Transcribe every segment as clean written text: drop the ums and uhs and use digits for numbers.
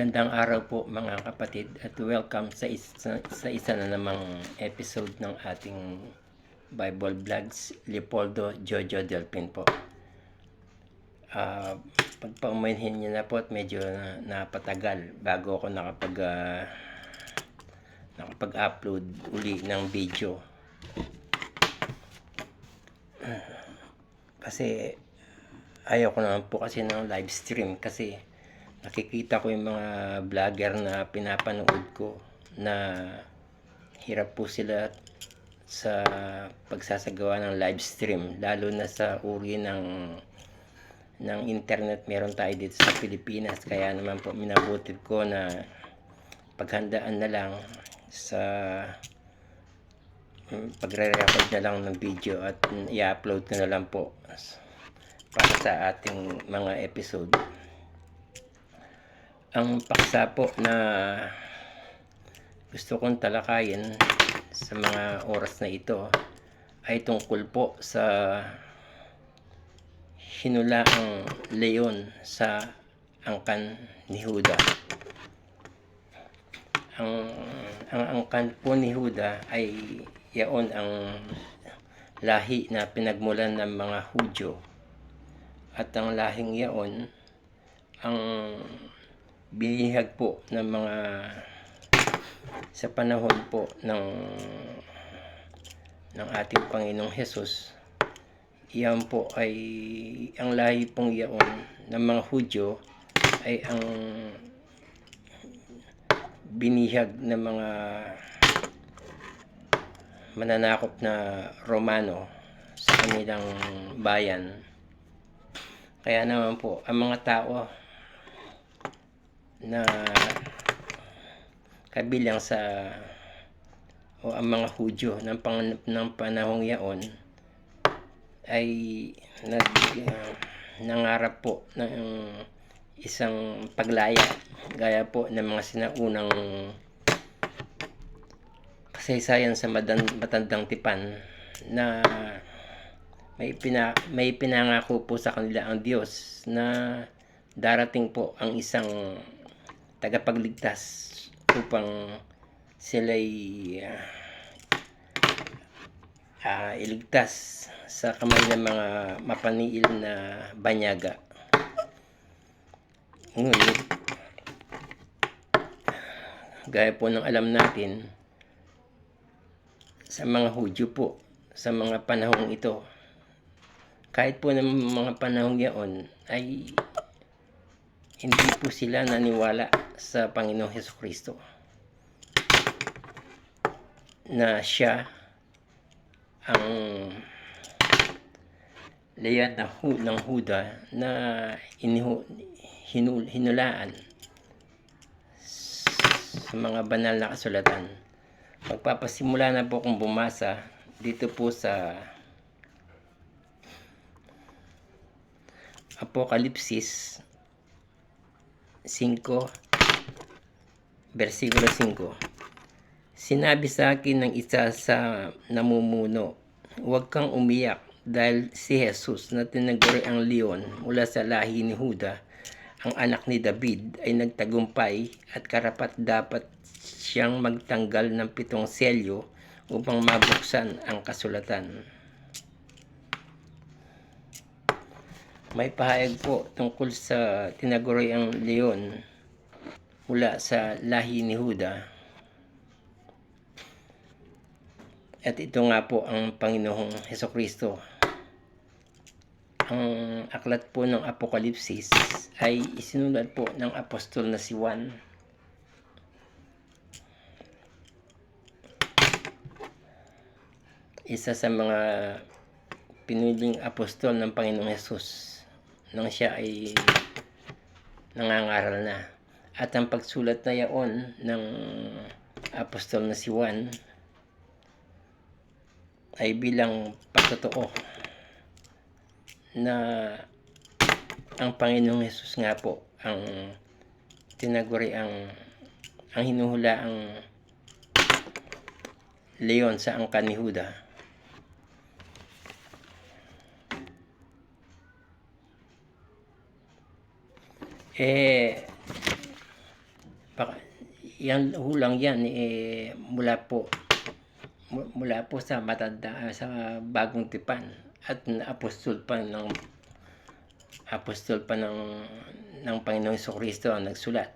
Magandang araw po mga kapatid at welcome sa isa na namang episode ng ating Bible Vlogs, Leopoldo Jojo Delpin po. Pagpaumanhin niyo na po at medyo napatagal bago ako nakapag-upload uli ng video. Kasi ayaw ko naman po kasi ng live stream kasi nakikita ko yung mga vlogger na pinapanood ko na hirap po sila sa pagsasagawa ng live stream, lalo na sa uri ng internet meron tayo dito sa Pilipinas. Kaya naman po minabutid ko na paghandaan na lang sa pagre-record na lang ng video at i-upload ko na lang po para sa ating mga episode. Ang paksa po na gusto kong talakayin sa mga oras na ito ay tungkol po sa hinulaang leon sa angkan ni Huda. Ang angkan po ni Huda ay yaon ang lahi na pinagmulan ng mga Hudyo, at ang lahing yaon ang binihag po ng mga sa panahon po ng ating Panginoong Hesus. Iyan po ay ang lahi pong yaon ng mga Hudyo ay ang binihag ng mga mananakop na Romano sa kanilang bayan. Kaya naman po ang mga tao na kabilang sa ang mga Hudyo ng panahong yaon ay nangarap po ng isang paglaya gaya po ng mga sinaunang kasaysayan sa matandang tipan na may pinangako po sa kanila ang Diyos na darating po ang isang tagapagligtas upang sila'y iligtas sa kamay ng mga mapaniil na banyaga. Ngunit gaya po ng alam natin sa mga Hudyo po sa mga panahong ito, kahit po ng mga panahong yaon ay hindi po sila naniwala sa Panginoong Hesukristo na siya ang leon ng Huda na hinulaan sa mga banal na kasulatan. Magpapasimula na po kung bumasa dito po sa Apokalipsis 5 versikulo 5. Sinabi sa akin ng isa sa namumuno, huwag kang umiyak dahil si Jesus na tinaguri ang leon mula sa lahi ni Huda, ang anak ni David, ay nagtagumpay at karapat dapat siyang magtanggal ng 7 selyo upang mabuksan ang kasulatan. May pahayag po tungkol sa tinaguri ang leon mula sa lahi ni Huda. At ito nga po ang Panginoong Hesukristo. Ang aklat po ng Apokalipsis ay isinulat po ng apostol na si Juan. Isa sa mga pinuling apostol ng Panginoong Hesus nang siya ay nangangaral na. At ang pagsulat na yaon ng apostol na si Juan ay bilang pagtotoo na ang Panginoong Hesus nga po ang tinaguri ang hinuhula ang leon sa angkan ni Huda. Baka, yan hulang yan mula po sa sa bagong tipan at apostol pa ng Panginoong Jesucristo ang nagsulat.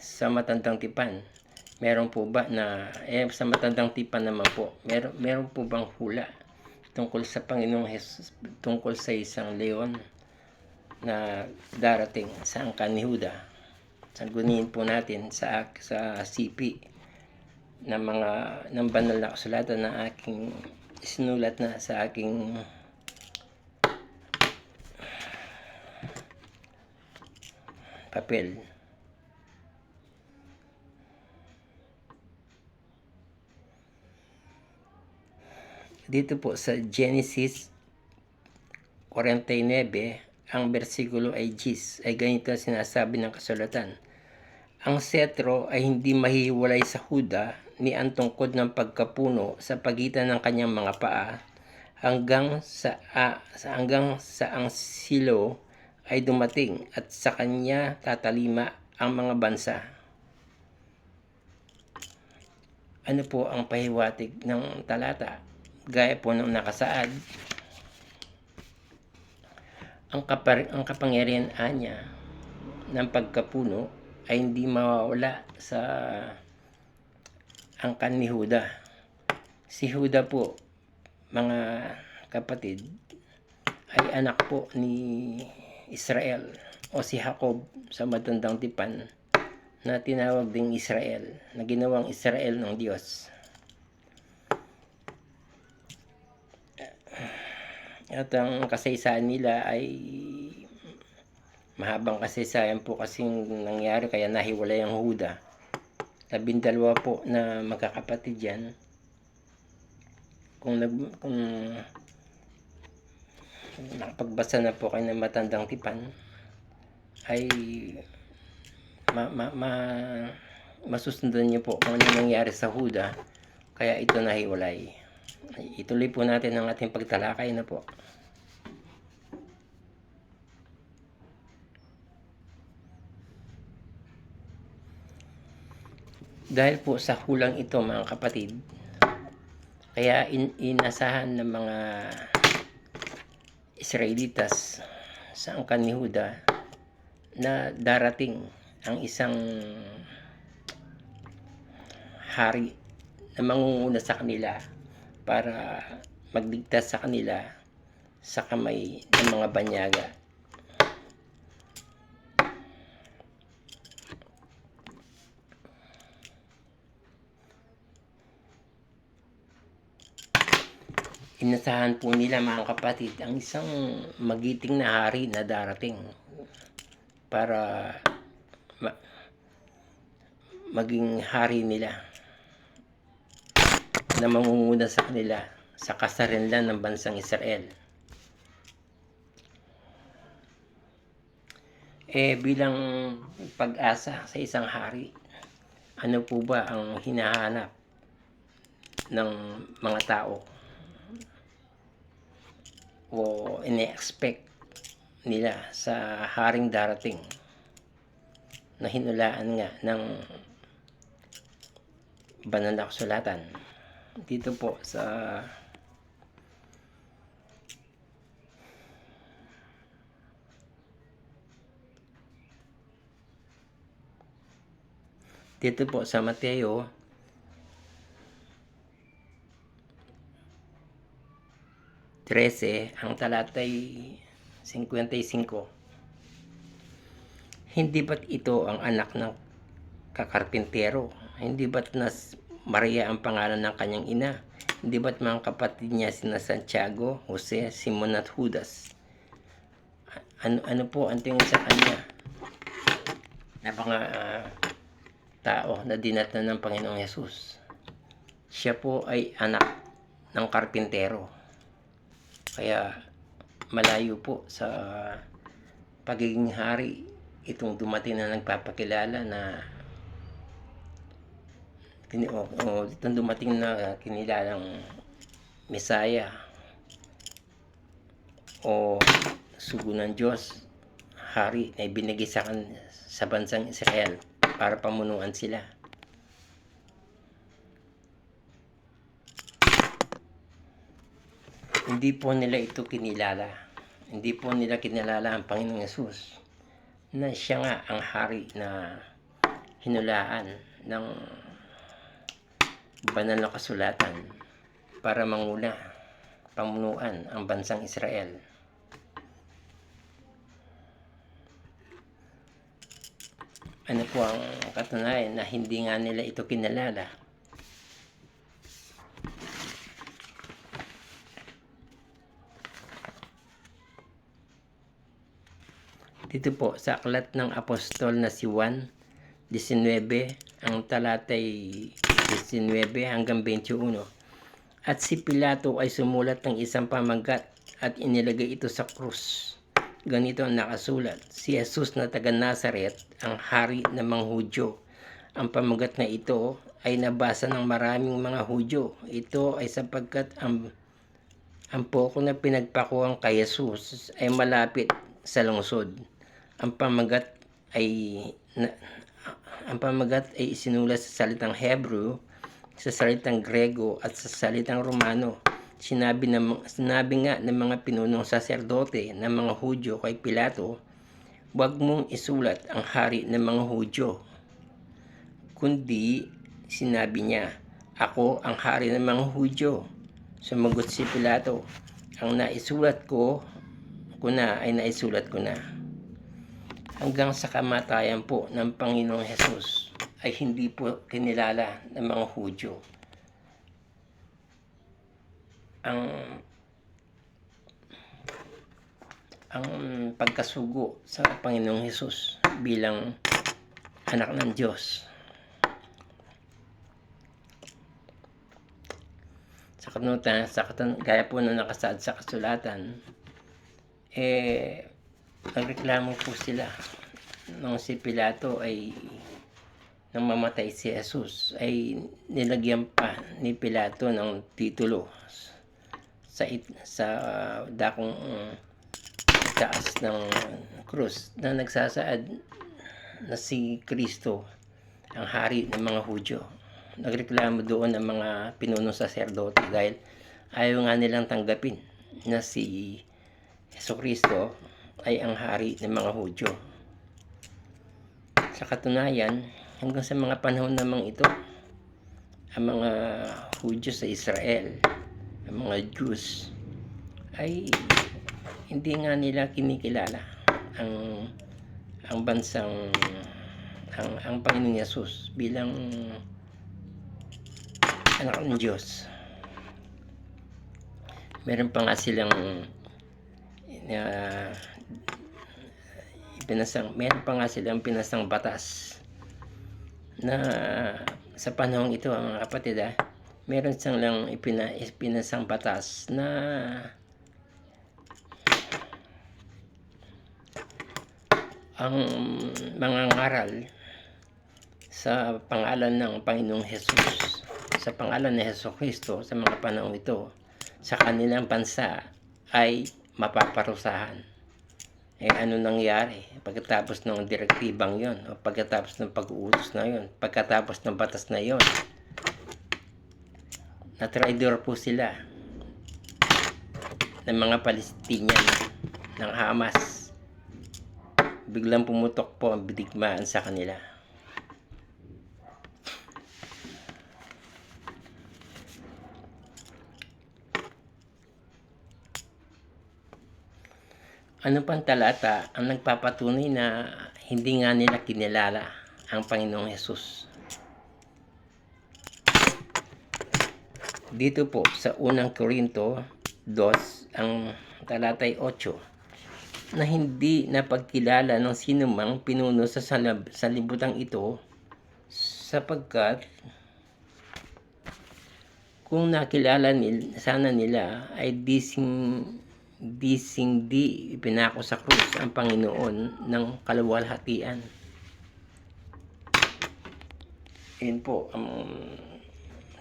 Sa matandang tipan, meron po ba na sa matandang tipan naman po, meron po bang hula tungkol sa Panginoong Jesus, tungkol sa isang leon na darating sa angkan ni Huda? Sangguniin po natin sa CP ng banal na kasulatan na aking isinulat na sa aking papel. Dito po sa Genesis 49, ang bersikulo ay Gis, ay ganito sinasabi ng kasulatan: ang setro ay hindi mahihiwalay sa Huda ni ang tungkod ng pagkapuno sa pagitan ng kanyang mga paa hanggang sa ang silo ay dumating at sa kanya tatalima ang mga bansa. Ano po ang pahiwatig ng talata? Gaya po ng nakasaad, ang kapangyarihan niya ng pagkapuno ay hindi mawawala sa angkan ni Huda. Si Huda po, mga kapatid, ay anak po ni Israel o si Jacob sa matandang tipan na tinawag ding Israel, na ginawang Israel ng Diyos. At ang kasaysayan nila ay mahabang kasaysayan po kasing nangyari, kaya nahiwalay ang Huda. 12 po na magkakapatid yan. Kung nakapagbasa na po kayo ng matandang tipan, ay masusundan niyo po kung ano nangyari sa Huda, kaya ito nahiwalay. Ituloy po natin ang ating pagtalakay na po. Dahil po sa hulang ito, mga kapatid, kaya inasahan ng mga Israelitas sa angkan ni Huda na darating ang isang hari na mangunguna sa kanila para magligtas sa kanila sa kamay ng mga banyaga. Inasahan po nila, mga kapatid, ang isang magiting na hari na darating para maging hari nila, na mangunguna sa kanila sa kasarinlan ng bansang Israel. Bilang pag-asa sa isang hari, ano po ba ang hinahanap ng mga tao o ine-expect nila sa haring darating na hinulaan nga ng banal na kasulatan? Dito po sa Mateo 13, ang talatay 55. Hindi ba't ito ang anak ng kakarpintero? Hindi ba't Maria ang pangalan ng kanyang ina? Hindi ba't mga kapatid niya sina Santiago, Jose, Simon at Judas? Ano po ang tingin sa kanya na mga tao na dinatnan ng Panginoong Yesus? Siya po ay anak ng karpintero. Kaya malayo po sa pagiging hari itong dumating na nagpapakilala na itong dumating na kinilalang Mesaya o sugo ng Diyos hari na ibinigay sa bansang Israel para pamunuan sila. Hindi po nila ito kinilala. Hindi po nila kinilala ang Panginoong Yesus na siya nga ang hari na hinulaan ng banal na kasulatan para pamunuan ang bansang Israel. Ano po ang katunayan na hindi nga nila ito kinilala? Dito po sa aklat ng apostol na si Juan 19, ang talatay 19 hanggang 21. At si Pilato ay sumulat ng isang pamagat at inilagay ito sa krus. Ganito ang nakasulat: si Jesus na taga Nazaret, ang hari ng mga Hudyo. Ang pamagat na ito ay nabasa ng maraming mga Hudyo. Ito ay sapagkat ang poko na pinagpakuhan kay Jesus ay malapit sa lungsod. Ang pamagat ay isinulat sa salitang Hebrew, sa salitang Grego at sa salitang Romano. Sinabi nga ng mga pinunong saserdote ng mga Hudyo kay Pilato, "Huwag mong isulat ang hari ng mga Hudyo." Kundi sinabi niya, "Ako ang hari ng mga Hudyo." Sumagot si Pilato, "Ang naisulat ko na ay naisulat ko na." Hanggang sa kamatayan po ng Panginoong Hesus ay hindi po kinilala ng mga Hudyo ang pagkasugo sa Panginoong Hesus bilang anak ng Diyos. Gaya po na nakasaad sa kasulatan, nagreklamo po sila nung si Pilato ay nang mamatay si Jesus, ay nilagyan pa ni Pilato ng titulo sa dakong taas ng krus na nagsasaad na si Kristo ang hari ng mga Hudyo. Nagreklamo doon ang mga pinunong saserdote dahil ayaw nga nilang tanggapin na si Jesucristo ay ang hari ng mga Hudyo. Sa katunayan, hanggang sa mga panahon namang ito, ang mga Hudyo sa Israel, ang mga Jews, ay hindi nga nila kinikilala ang bansang ang Panginoong Yesus bilang anak ng Diyos. Meron pa nga silang pinasang batas na sa panahong ito, mga kapatid, meron silang ipinasang batas na ang mga ngaral sa pangalan ng Panginoong Hesus, sa pangalan ni Jesucristo sa mga panahong ito, sa kanilang bansa ay mapaparusahan. Ano nangyari pagkatapos ng direktibang yon, o pagkatapos ng pag-uutos na yon, pagkatapos ng batas na yon? Na-traidor po sila ng mga Palestinian, ng Hamas. Biglang pumutok po ang digmaan sa kanila. Ano pang talata ang nagpapatunay na hindi nga nila kinilala ang Panginoong Hesus? Dito po sa unang Korinto 2, ang talatay 8, na hindi napagkilala ng sinumang pinuno sa sanlibutan ito, sapagkat kung nakilala sana nila ay di ipinako sa krus ang Panginoon ng kaluwalhatian. Yun po ang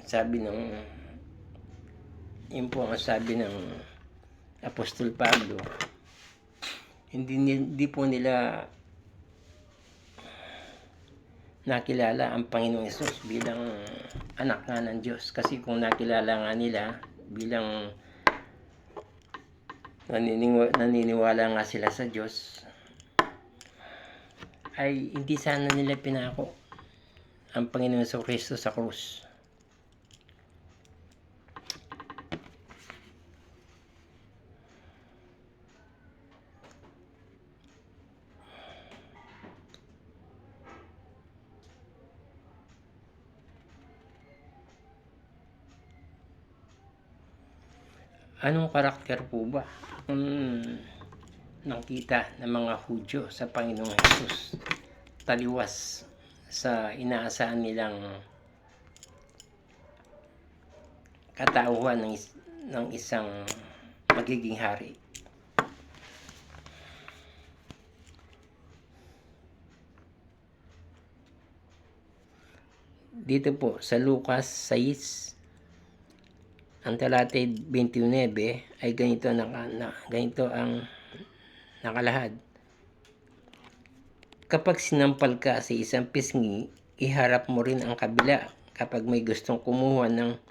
sabi ng Apostol Pablo. Hindi po nila nakilala ang Panginoong Hesus bilang anak nga ng Diyos. Kasi kung nakilala nga nila bilang naniniwala nga sila sa Diyos, ay hindi sana nila pinako ang Panginoong Jesucristo sa krus. Anong karakter po ba ang nakita ng mga Hudyo sa Panginoong Hesus taliwas sa inaasahan nilang katauhan ng isang magiging hari? Dito po sa Lucas 6 ang talata 29 ay ganito ang nakalahad. Kapag sinampal ka sa isang pisngi, iharap mo rin ang kabila. Kapag may gustong kumuha ng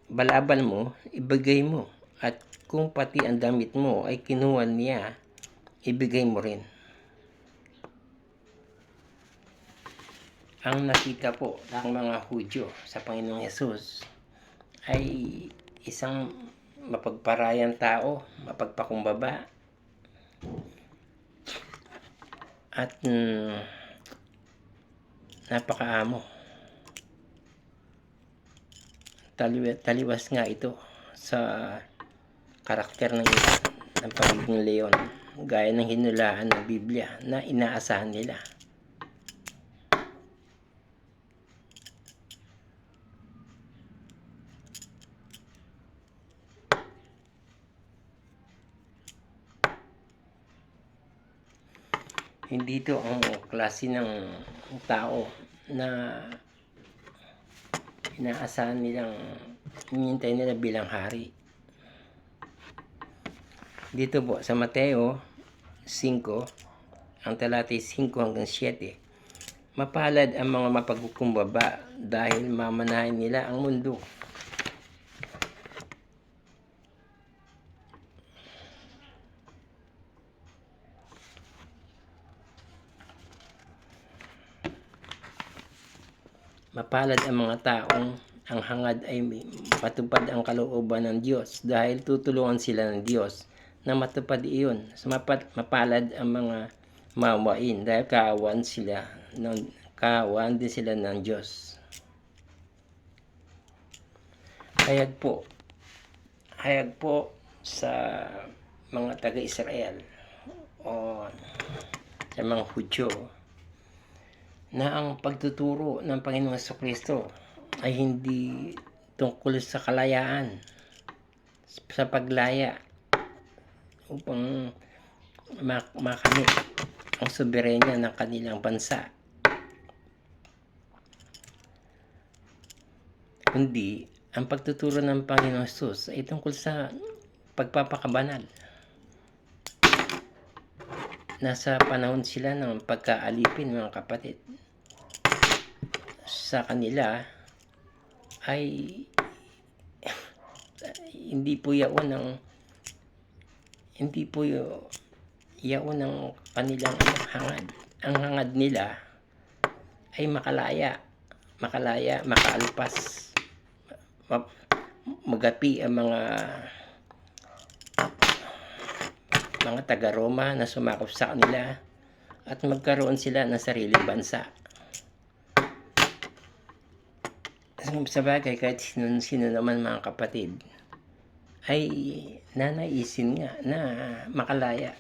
balabal mo, ibigay mo. At kung pati ang damit mo ay kinuha niya, ibigay mo rin. Ang nakita po ng mga Hudyo sa Panginoong Hesus ay isang mapagparayang tao, mapagpakumbaba, at napakaamo. Taliwas nga ito sa karakter ng pagiging leon, gaya ng hinulaan ng Biblia na inaasahan nila. Hindi ito ang klase ng tao na inaasahan nilang hinihintay nila bilang hari. Dito po sa Mateo 5, ang talata 5 hanggang 7, mapalad ang mga mapagkukumbaba dahil mamanahin nila ang mundo. Mapalad ang mga taong ang hangad ay matupad ang kalooban ng Diyos dahil tutulungan sila ng Diyos na matupad iyon. Mapalad ang mga mawain dahil kaawaan din sila ng Diyos. Hayag po sa mga taga-Israel o sa mga Hudyo na ang pagtuturo ng Panginoong Jesucristo ay hindi tungkol sa kalayaan, sa paglaya upang makamit ang soberenya ng kanilang bansa, kundi ang pagtuturo ng Panginoong Jesus ay tungkol sa pagpapakabanal. Nasa panahon sila ng pagkaalipin, mga kapatid. Sa kanila ay hindi po yaon ng kanilang hangad. Ang hangad nila ay makalaya, makaalpas, magapi ang mga taga-Roma na sumakop sa kanila at magkaroon sila ng sariling bansa. Sa bagay, kahit sino naman, mga kapatid, ay nanaisin nga na makalaya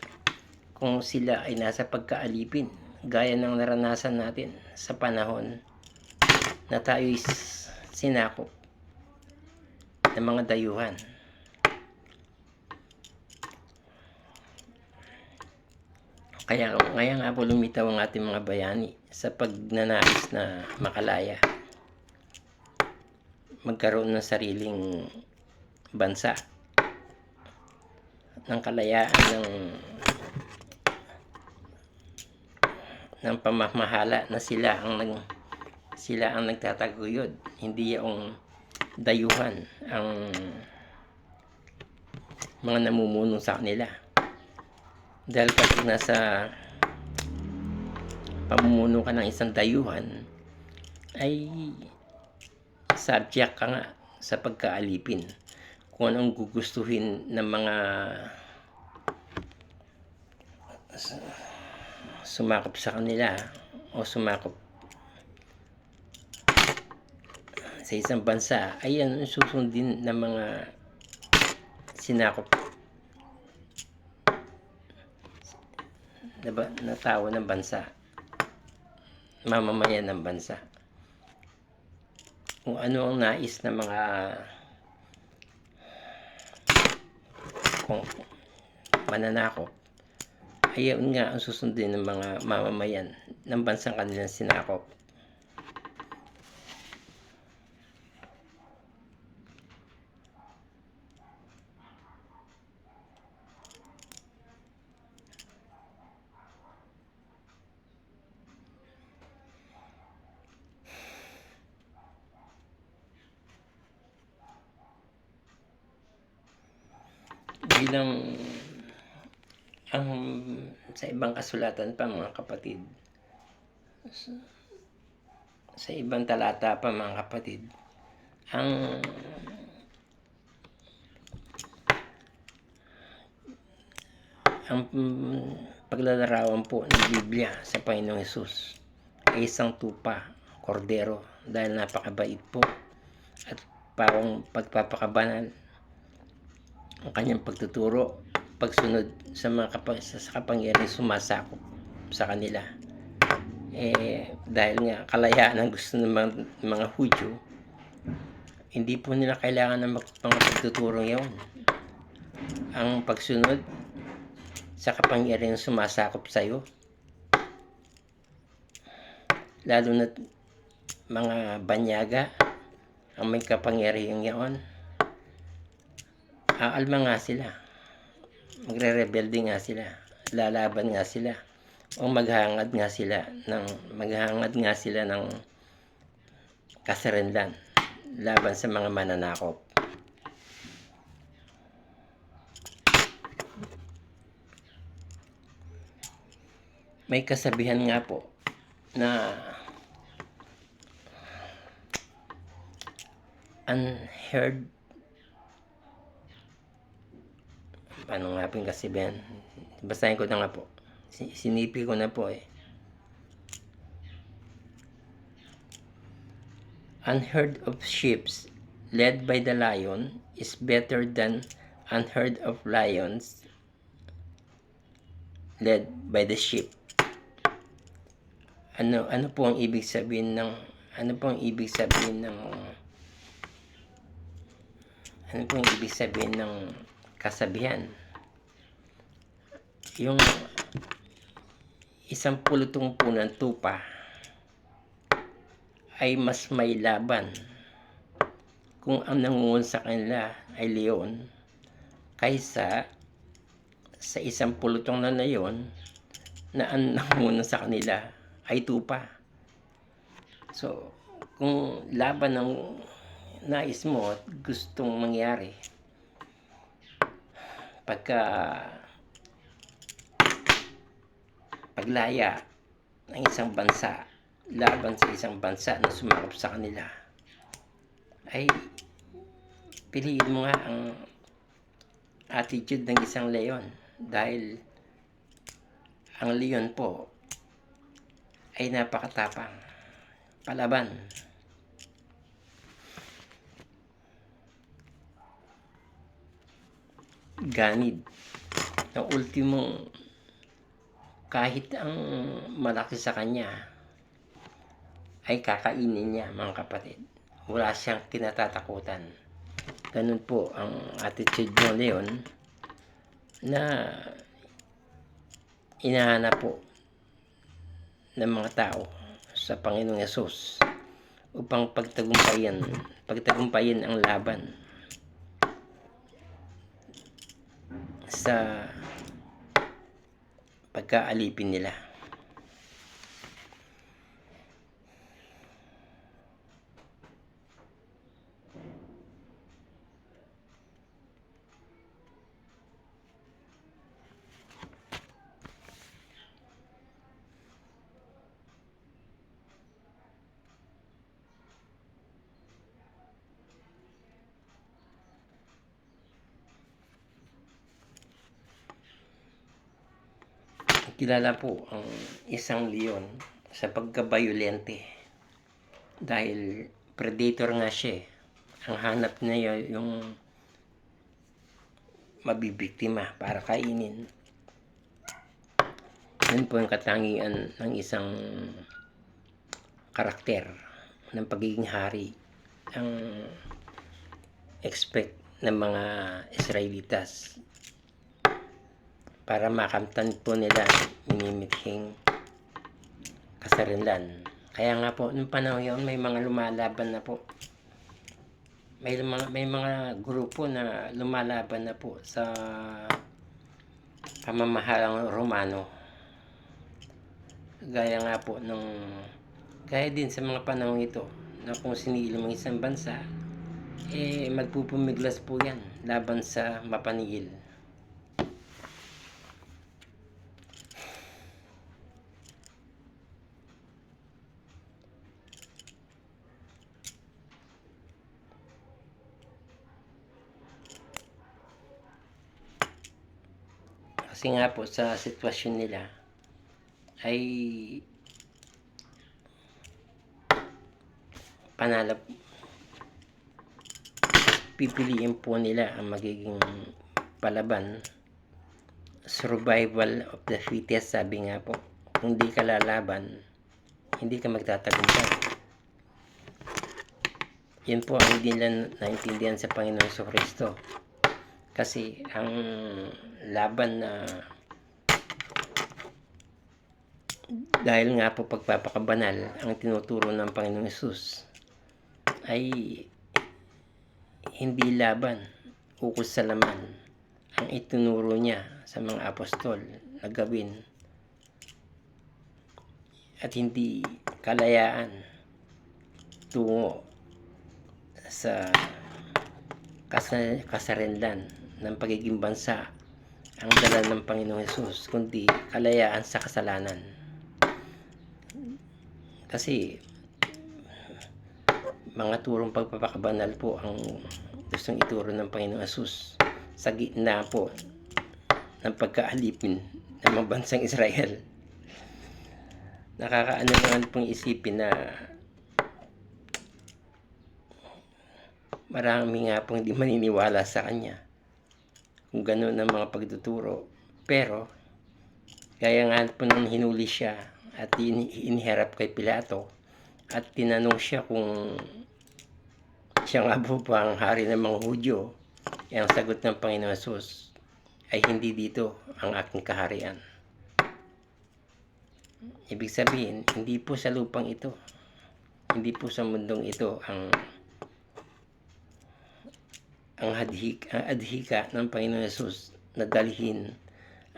kung sila ay nasa pagkaalipin, gaya ng naranasan natin sa panahon na tayo'y sinakop ng mga dayuhan. Kaya nga po lumitaw ang ating mga bayani sa pagnanais na makalaya, magkaroon ng sariling bansa, ng kalayaan ng ng pamamahala na sila ang nagtataguyod, hindi yung dayuhan ang mga namumuno sa kanila. Dahil kapag nasa pamumuno ka ng isang dayuhan, ay subject ka nga sa pagkaalipin kung anong gugustuhin ng mga sumakop sa kanila o sumakop sa isang bansa, ay yan susundin ng mga sinakop na tao ng bansa, mamamayan ng bansa. Kung ano ang nais ng mga mananakop, ay yun nga ang susundin ng mga mamamayan ng bansang kanilang sinakop. Bilang sa ibang kasulatan pa, mga kapatid, sa ibang talata pa, mga kapatid, ang paglalarawan po ng Biblia sa Panginoong Hesus ay isang tupa, kordero, dahil napakabait po at parang pagpapakabanal ang kanyang pagtuturo, pagsunod sa mga kapangyarihan sumasakop sa kanila. Dahil nga kalayaan ang gusto ng mga Hudyo, hindi po nila kailangan ng mga pagtuturong yun. Ang pagsunod sa kapangyarihan sumasakop sa iyo, lalo na mga banyaga ang may kapangyarihan yaon, aalma nga sila, magre-rebelde nga sila, lalaban nga sila, o maghangad nga sila ng kasarinlan laban sa mga mananakop. May kasabihan nga po na unheard, paano nga po yung kasabihan? Basahin ko na nga po, sinipi ko na po Unheard of sheep led by the lion is better than unheard of lions led by the sheep. Ano po ang ibig sabihin ng kasabihan? Yung isang pulutong po ng tupa ay mas may laban kung ang nangungon sa kanila ay leon kaysa sa isang pulutong na leon na ang nangungon sa kanila ay tupa. So, kung laban ng nais mo at gustong mangyari, paglaya ng isang bansa laban sa isang bansa na sumakop sa kanila, ay piliin mo nga ang attitude ng isang leon, dahil ang leon po ay napakatapang palaban. Ganid ng ultimong, kahit ang malaki sa kanya ay kakainin niya, mga kapatid. Wala siyang kinatatakutan. Ganun po ang attitude ng leon na inahanap po ng mga tao sa Panginoong Hesus upang pagtagumpayin ang laban sa pagkaalipin nila. kilala po ang isang leon sa pagkabayolente dahil predator nga siya. Ang hanap niya yung mabibiktima para kainin. Yun po yung katangian ng isang karakter ng pagiging hari ang expect ng mga Israelitas para makamtan po nila minimithing kasarinlan. Kaya nga po nung panahon yun may mga lumalaban na po, may mga grupo na lumalaban na po sa pamamahalang Romano, gaya nga po gaya din sa mga panahon ito na kung sinilong ng isang bansa magpupumiglas po yan laban sa mapanigil. Kasi nga po sa sitwasyon nila ay panalap, pipiliin po nila ang magiging palaban, survival of the fittest, sabi nga po. Kung di ka lalaban, hindi ka magtatagumpay. Yun po ang hindi nila naintindihan sa Panginoon Kristo. Kasi ang laban na dahil nga po pagpapakabanal ang tinuturo ng Panginoong Hesus ay hindi laban ukol sa laman ang itinuro niya sa mga apostol na gawin, at hindi kalayaan tungo sa kasarinlan ng pagiging bansa ang dala ng Panginoong Hesus, kundi kalayaan sa kasalanan. Kasi mga turong pagpapakabanal po ang gustong ituro ng Panginoong Hesus sa gitna po ng pagkaalipin ng mga bansang Israel. Nakakaano naman pong isipin na marami nga pong hindi maniniwala sa kanya kung gano'n ang mga pagtuturo. Pero kaya nga po nung hinuli siya at iniharap kay Pilato at tinanong siya kung siya nga po ba ang hari ng mga Hudyo, ang sagot ng Panginoon Hesus ay hindi dito ang aking kaharian. Ibig sabihin, hindi po sa lupang ito, hindi po sa mundong ito ang adhika ng Panginoon Hesus na dalhin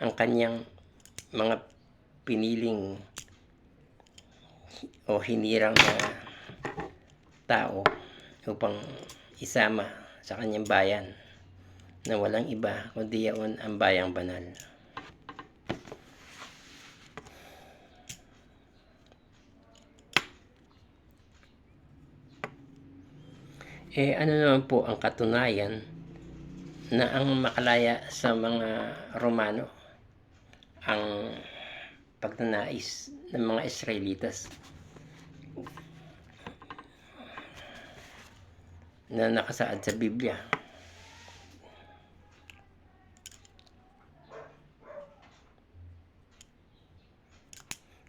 ang kanyang mga piniling o hinirang na tao upang isama sa kanyang bayan na walang iba kundi yaon ang bayang banal. Ano naman po ang katunayan na ang makalaya sa mga Romano ang pagnanais ng mga Israelitas na nakasaad sa Biblia?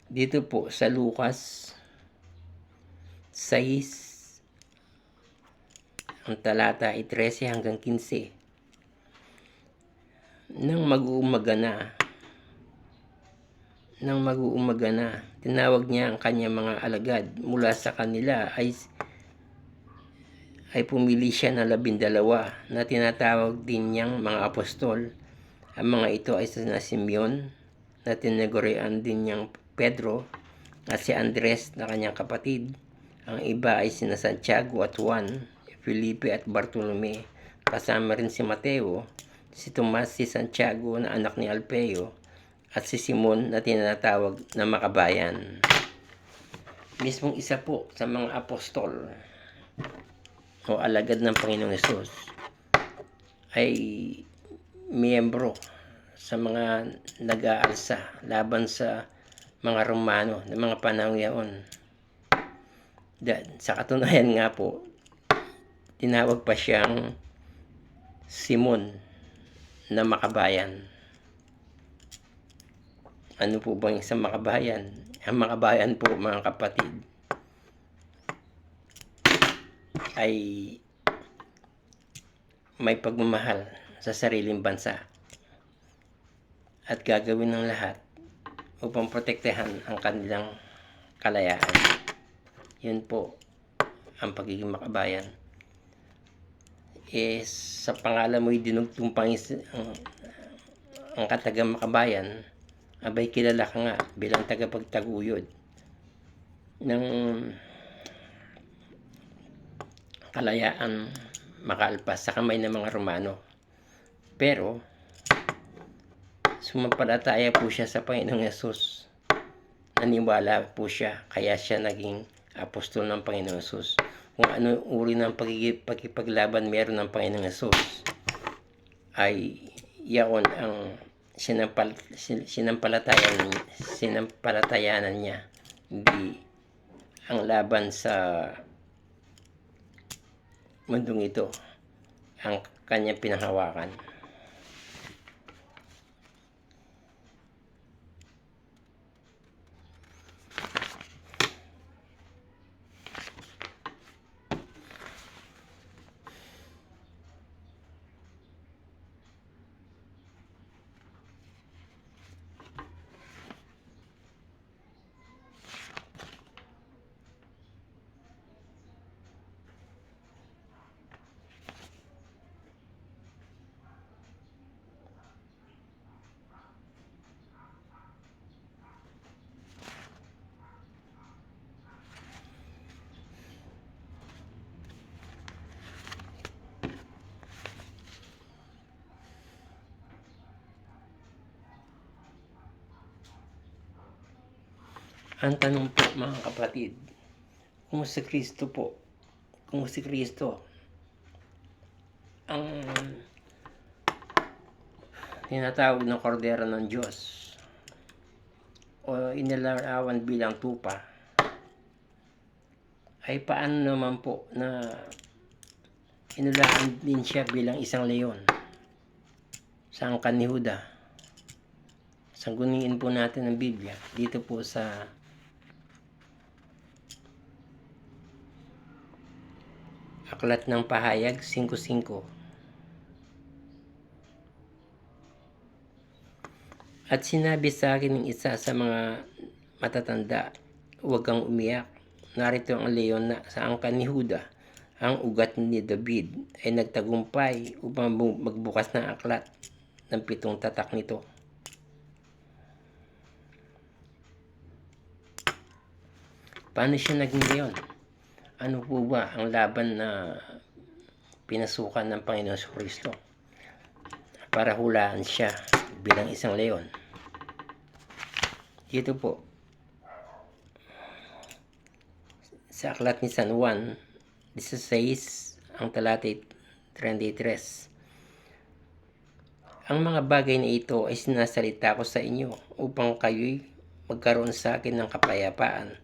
Dito po sa Lucas 6 ang talata ay 13 hanggang 15. Nang mag-uumaga na, tinawag niya ang kanyang mga alagad. Mula sa kanila ay pumili siya ng 12 na tinatawag din niyang mga apostol. Ang mga ito ay sina Simeon na tinagurian din niyang Pedro at si Andres na kanyang kapatid. Ang iba ay sina Santiago at Juan, Felipe at Bartolome, kasama rin si Mateo, si Tomas, si Santiago na anak ni Alpeo, at si Simon na tinatawag na Makabayan. Mismong isa po sa mga apostol o alagad ng Panginoong Hesus ay miyembro sa mga nag-aalsa laban sa mga Romano ng mga panahon yaon. Sa katunayan nga po, tinawag pa siyang Simon na makabayan. Ano po bang isang makabayan? Ang makabayan po, mga kapatid, ay may pagmamahal sa sariling bansa at gagawin ng lahat upang protektahan ang kanilang kalayaan. Yun po ang pagiging makabayan. Sa pangalan mo'y dinugtong ang katagang makabayan, abay kilala ka nga bilang tagapagtaguyod ng kalayaan makaalpas sa kamay ng mga Romano. Pero sumampalataya po siya sa Panginoong Hesus. Naniwala po siya, kaya siya naging apostol ng Panginoong Hesus. Kung ano uri ng pagkipaglaban meron ng Panginoong Hesus, ay yaon ang sinampalatayanan niya, hindi ang laban sa mundong ito ang kanyang pinanghawakan. Ang tanong po, mga kapatid, kung si Kristo ang tinatawag ng kordero ng Diyos o inilarawan bilang tupa, ay paano naman po na inulaan din siya bilang isang leon sa angkan ni Huda? Sangguniin po natin ang Biblia dito po sa Aklat ng Pahayag 5:5. At sinabi sa akin ng isa sa mga matatanda, huwag kang umiyak. Narito ang leon na sa angkan ni Huda. Ang ugat ni David ay nagtagumpay upang magbukas ng aklat ng 7 tatak nito. Paano siya naging leon? Ano po ba ang laban na pinasukan ng Panginoon Kristo para hulaan siya bilang isang leon? Dito po sa aklat ni San Juan 16 ang talatay 33. Ang mga bagay na ito ay sinasalita ko sa inyo upang kayo'y magkaroon sa akin ng kapayapaan.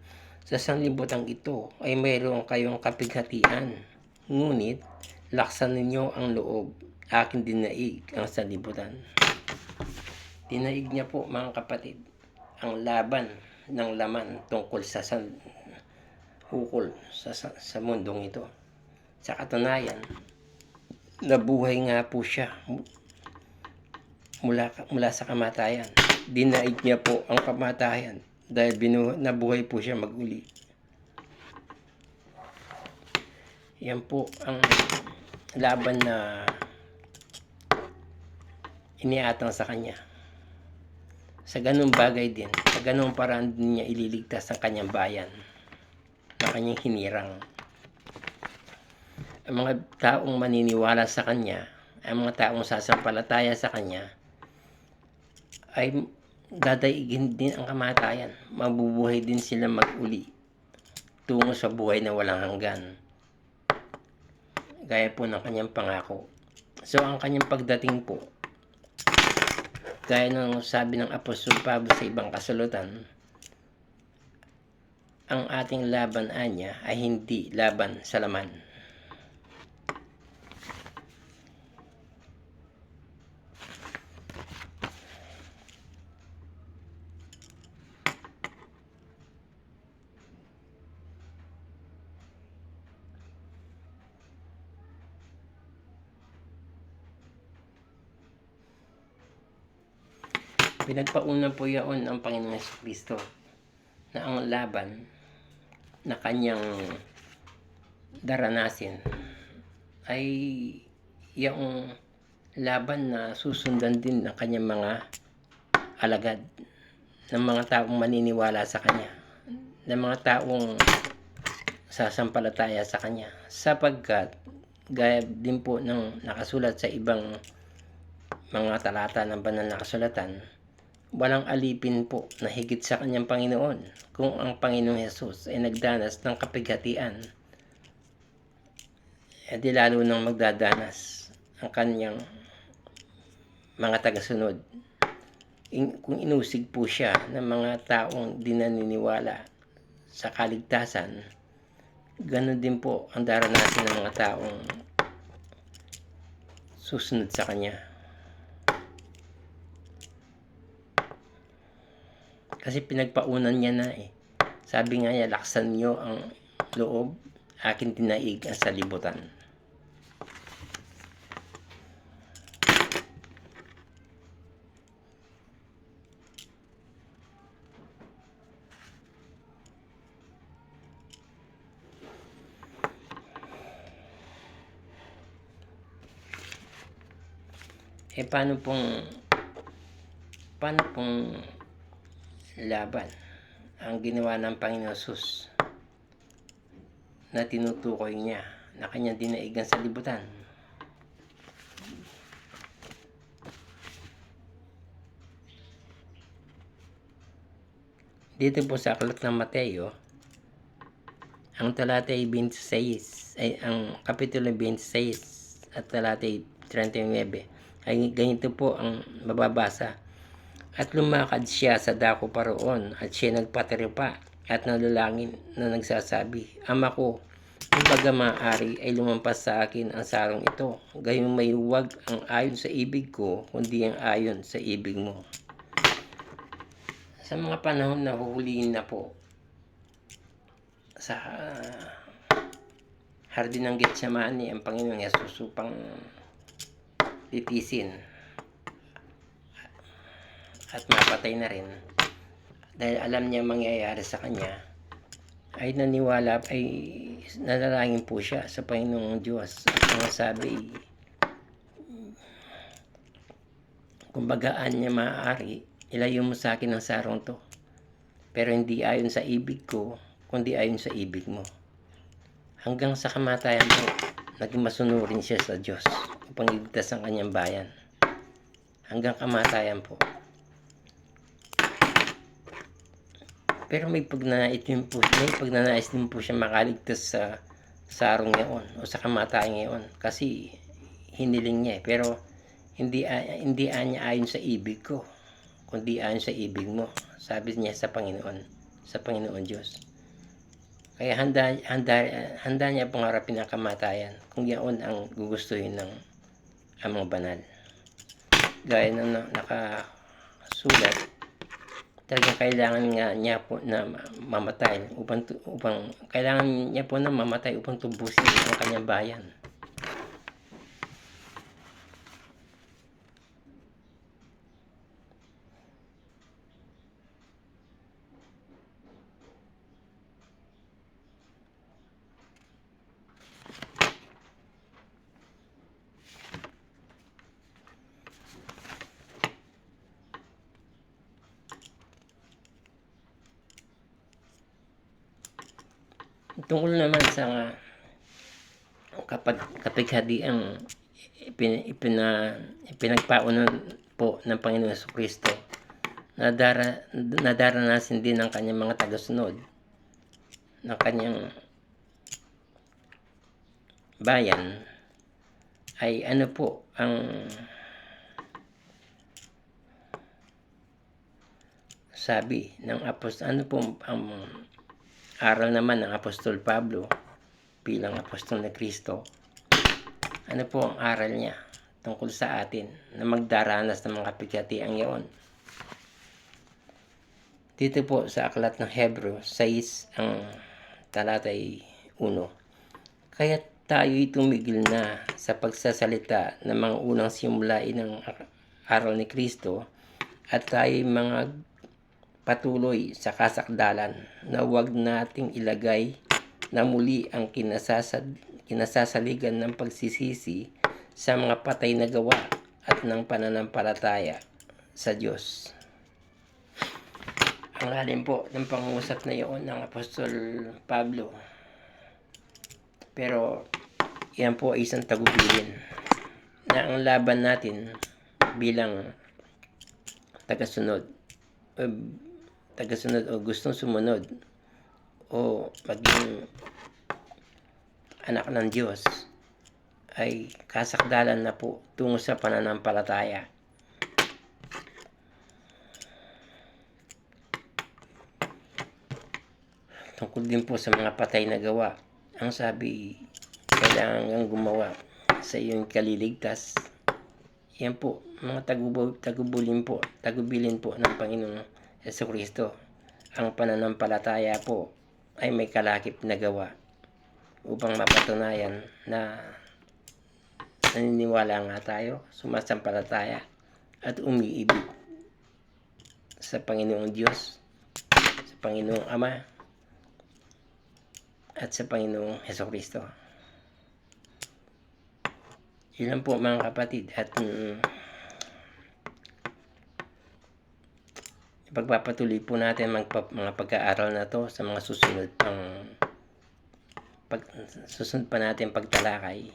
Sa sanlibutan ito ay mayroon kayong kapighatian, ngunit laksan ninyo ang loob. Aking dinaig ang sanlibutan. Dinaig niya po, mga kapatid, ang laban ng laman tungkol sa hukol sa mundong ito. Sa katunayan, nabuhay nga po siya mula sa kamatayan. Dinaig niya po ang kamatayan dahil nabuhay po siya maguli. Yan po ang laban na iniatang sa kanya. Sa ganung bagay din, sa ganung paraan din niya ililigtas ang kanyang bayan na kanyang hinirang. Ang mga taong maniniwala sa kanya, ang mga taong sasampalataya sa kanya, ay dadaigin din ang kamatayan. Mabubuhay din sila maguli tungo sa buhay na walang hanggan, gaya po ng kanyang pangako. So ang kanyang pagdating po Gaya ng sabi ng Apostol Pablo sa ibang kasulatan, ang ating laban anya ay hindi laban sa laman. Pinagpauna po yaon ang Panginoong Jesucristo na ang laban na kanyang daranasin ay yung laban na susundan din ng kanyang mga alagad, ng mga taong maniniwala sa kanya, ng mga taong sasampalataya sa kanya, sapagkat gaya din po ng nakasulat sa ibang mga talata ng banal na kasulatan, walang alipin po na higit sa kanyang Panginoon. Kung ang Panginoong Hesus ay nagdanas ng kapighatian, edi lalo nang magdadanas ang kanyang mga tagasunod. Kung inusig po siya ng mga taong di naniniwala sa kaligtasan, ganun din po ang daranasin ng mga taong susunod sa kanya. Kasi pinagpaunan niya na eh. Sabi nga niya, laksan niyo ang loob, akin tinaig ang salibutan. Paano pong laban ang ginawa ng Panginoon Hesus na tinutukoy niya na kanyang dinaigan sa libutan? Dito po sa aklat ng Mateo, ang talatay 26 ay ang kapitulo 26 at talatay 39 ay ganito po ang mababasa. At lumakad siya sa dako paroon at siya nagpatiripa at nalulangin na nagsasabi, Ama ko, kung baga maaari ay lumampas sa akin ang sarong ito, gayong may huwag ang ayon sa ibig ko, kundi ang ayon sa ibig mo. Sa mga panahon na huhulihin na po sa Hardin ng Getsemani ang Panginoong Hesus upang titisin at mapatay na rin, dahil alam niya mangyayari sa kanya, ay nanalangin po siya sa Panginoong Diyos at nasabi, kung bagaan niya maaari, ilayo mo sa akin ang sarong to, pero hindi ayon sa ibig ko, kundi ayon sa ibig mo. Hanggang sa kamatayan po, naging masunurin siya sa Diyos upang iligtas ang kanyang bayan. Hanggang kamatayan po. Pero may pagnanais din po siya makaligtas sa sarong ngayon o sa kamatayan ngayon, kasi hiniling niya pero hindi niya ayon sa ibig ko, kundi ayon sa ibig mo, sabi niya sa Panginoon Diyos. Kaya handa niya pong harapin ang kamatayan kung yaon ang gugustuhin ng Amang Banal. Gaya ng nakasulat, talagang kailangan nga niya po na mamatay upang kailangan niya po na mamatay upang tubusin ang kanyang bayan. Tungkol naman sa kapighatiang ipinagpaunan po ng Panginoon Jesucristo, nadaranasin din ng kanyang mga tagasunod ng kanyang bayan, ay ano po ang sabi ng ano po ang aral naman ng Apostol Pablo bilang apostol na Kristo? Ano po ang aral niya tungkol sa atin na magdaranas ng mga kapighatiang iyon? Dito po sa aklat ng Hebreo 6 ang talata ay 1. Kaya tayo'y tumigil na sa pagsasalita ng mga unang simulain ng aral ni Kristo at tayo'y mga patuloy sa kasakdalan na huwag nating ilagay na muli ang kinasasaligan ng pagsisisi sa mga patay na gawa at ng pananampalataya sa Diyos. Ang lalim po ng pangungusap na iyon ng Apostol Pablo. Pero yan po ay isang tagubilin na ang laban natin bilang tagasunod o gustong sumunod o maging anak ng Diyos ay kasakdalan na po tungo sa pananampalataya. Tungkol din po sa mga patay na gawa, ang sabi, kailangan kang gumawa sa iyong kaliligtas. Yan po, mga tagubilin po ng Panginoong Jesucristo. Ang pananampalataya po ay may kalakip na gawa upang mapatunayan na naniniwala nga tayo, sumasampalataya at umiibig sa Panginoong Diyos, sa Panginoong Ama, at sa Panginoong Jesucristo. Yun lang po mga kapatid, at ipagpapatuloy po natin mga pag-aaral na to sa mga susunod pa natin pagtalakay.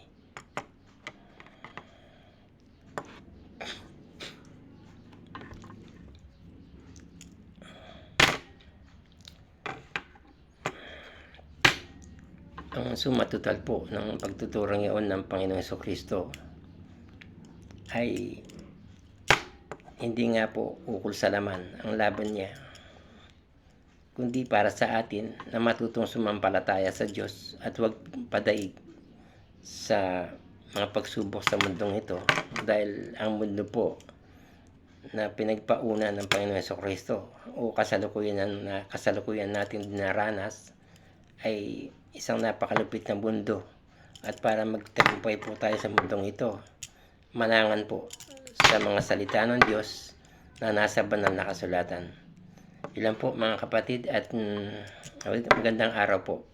Ang sumatotal po ng pagtuturong iyon ng Panginoong Jesucristo ay hindi nga po ukol sa laman ang laban niya, kundi para sa atin na matutong sumampalataya sa Diyos at huwag padaig sa mga pagsubok sa mundong ito, dahil ang mundo po na pinagpauna ng Panginoong Jesucristo o kasalukuyan natin dinaranas ay isang napakalupit na mundo, at para magtagumpay po tayo sa mundong ito, manangan po sa mga salita ng Diyos na nasa banal na kasulatan. Ilan po mga kapatid, at magandang araw po.